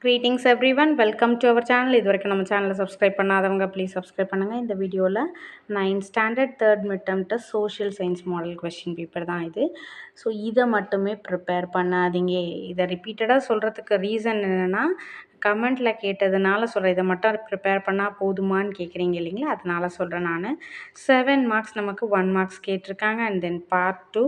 Greetings everyone, welcome to our channel. இதுவரைக்கும் நம்ம சேனலை சப்ஸ்கிரைப் பண்ணாதவங்க ப்ளீஸ் சப்ஸ்கிரைப் பண்ணுங்கள். இந்த வீடியோவில் 9th standard third midterm test social science model question paper தான் இது. ஸோ இதை மட்டுமே ப்ரிப்பேர் பண்ணாதீங்க. இதை ரிப்பீட்டடாக சொல்கிறதுக்கு ரீசன் என்னென்னா, கமெண்ட்டில் கேட்டதுனால சொல்கிறேன். இதை மட்டும் ப்ரிப்பேர் பண்ணால் போதுமான்னு கேட்குறீங்க இல்லைங்களா, அதனால சொல்கிறேன் நான். 7 மார்க்ஸ் நமக்கு 1 மார்க்ஸ் கேட்டிருக்காங்க. And then part 2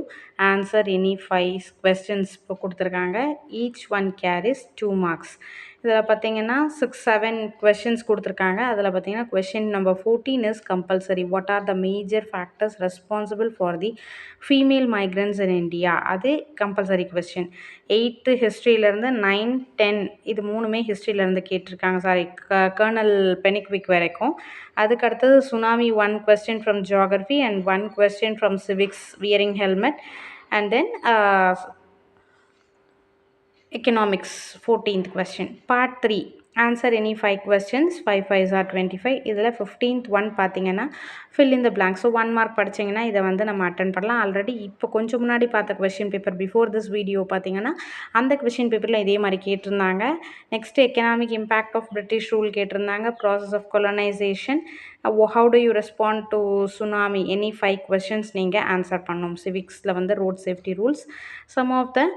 answer any 5 questions இப்போ கொடுத்துருக்காங்க. Each one carries 2 marks. இதில் பார்த்தீங்கன்னா 6-7 கொஷின்ஸ் கொடுத்துருக்காங்க. அதில் பார்த்தீங்கன்னா question number 14 is compulsory. What are the major factors responsible for the female migrants in India? அது கம்பல்சரி கொஸ்டின். 8th ஹிஸ்ட்ரியிலேருந்து 9, 10 இது மூணுமே ஹிஸ்ட்ரியிலேருந்து கேட்டிருக்காங்க. சாரி, கர்னல் பெனிக்விக் வரைக்கும். அதுக்கு அடுத்தது tsunami 1 question from geography and 1 question from civics wearing helmet. And then economics 14th question. Part 3 answer any 5 questions. 5 5s are 25. இதில் 15th one பார்த்தீங்கன்னா fill in the blank. So 1 mark படிச்சிங்கன்னா இதை வந்து நம்ம attend பண்ணலாம். ஆல்ரெடி இப்போ கொஞ்சம் முன்னாடி பார்த்த question paper before this video பார்த்தீங்கன்னா அந்த கொஷின் பேப்பரில் இதே மாதிரி கேட்டிருந்தாங்க. Next economic impact of British rule கேட்டிருந்தாங்க. Process of colonisation, how do you respond to tsunami, any 5 questions நீங்கள் ஆன்சர் பண்ணணும். சிவிக்ஸில் வந்து road safety rules, some of the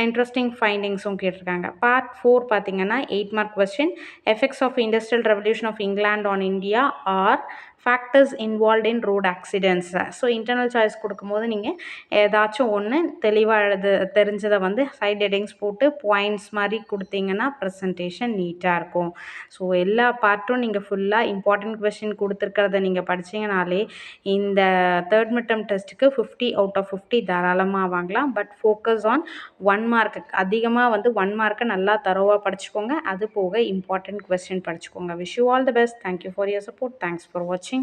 interesting ஃபைண்டிங்ஸும் கேட்டிருக்காங்க. பார்ட் 4 பார்த்தீங்கன்னா 8 mark question. Effects of industrial revolution of England on India or factors involve in road accidents. So internal choice கொடுக்கும்போது நீங்கள் ஏதாச்சும் ஒன்று தெளிவாக தெரிஞ்சதை வந்து சைட் ஹெட்டிங்ஸ் போட்டு பாயிண்ட்ஸ் மாதிரி கொடுத்தீங்கன்னா ப்ரெசன்டேஷன் நீட்டாக இருக்கும். ஸோ எல்லா பார்ட்டும் நீங்கள் ஃபுல்லாக இம்பார்ட்டன்ட் கொஸ்டின் கொடுத்துருக்கிறத நீங்கள் படிச்சிங்கனாலே இந்த தேர்ட் மிட்டம் டெஸ்ட்டுக்கு 50 அவுட் ஆஃப் 50 தாராளமாக வாங்கலாம். But focus on 1 mark. அதிகமாக வந்து 1 மார்க்கை நல்லா தரோவாக படிச்சுக்கோங்க. அது போக இம்பார்ட்டன்ட் கொஸ்டின் படிச்சுக்கோங்க. Wish you all the best. Thank you for your support. Thanks for வாட்சிங்.